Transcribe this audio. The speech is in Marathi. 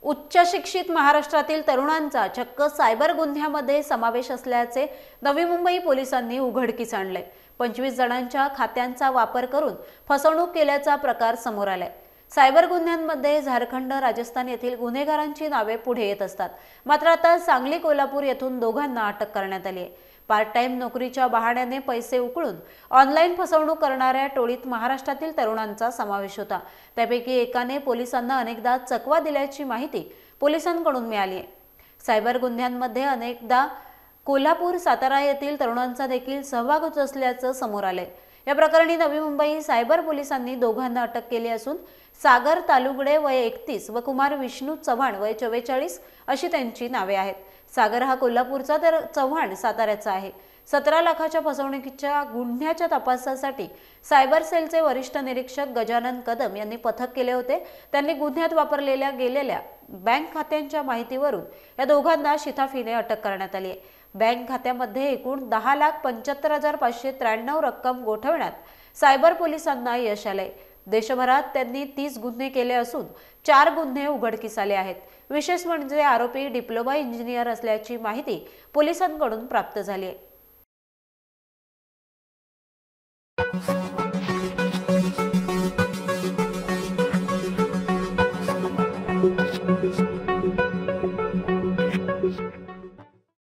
उच्च शिक्षित महाराष्ट्रातील तरुणांचा चक्क सायबर गुन्ह्यामध्ये समावेश असल्याचे नवी मुंबई पोलिसांनी उघडकीस आणले। 25 जणांच्या खात्यांचा वापर करून फसवणूक केल्याचा प्रकार समोर आलाय। सायबर गुन्ह्यांमध्ये झारखंड, राजस्थान येथील गुन्हेगारांची नावे पुढे येत असतात। मात्र आता सांगली, कोल्हापूर येथून दोघांना अटक करण्यात आली आहे। पार्ट टाइम नोकरीच्या बहाण्याने पैसे उकळून ऑनलाईन फसवणूक करणाऱ्या टोळीत महाराष्ट्रातील तरुणांचा समावेश होता। त्यापैकी एकाने पोलिसांना अनेकदा चकवा दिल्याची माहिती पोलिसांकडून मिळाली आहे। सायबर गुन्ह्यांमध्ये अनेकदा कोल्हापूर, सातारा येथील तरुणांचा देखील सहभाग होत असल्याचं समोर आलंय। या प्रकरणी नवी मुंबई सायबर पोलिसांनी दोघांना अटक केली असून सागर तालुगडे वय 31 व कुमार विष्णू चव्हाण वय 44 अशी त्यांची नावे आहेत। सागर हा कोल्हापूरचा तर चव्हाण साताऱ्याचा आहे। 17 लाखाच्या फसवणुकीच्या गुन्ह्याच्या तपासासाठी सायबर सेलचे वरिष्ठ निरीक्षक गजानन कदम यांनी पथक केले होते। त्यांनी गुन्ह्यात वापरलेल्या गेलेल्या बँक खात्यांच्या माहितीवरून या दोघांना शिथाफीने अटक करण्यात आली आहे। बँक खात्यामध्ये एकूण 10,75,593 रक्कम गोठवण्यात सायबर पोलिसांना यश आले। देशभरात त्यांनी 30 गुन्हे केले असून 4 गुन्हे उघडकीस आले आहेत। विशेष म्हणजे आरोपी डिप्लोमा इंजिनियर असल्याची माहिती पोलिसांकडून प्राप्त झाली आहे।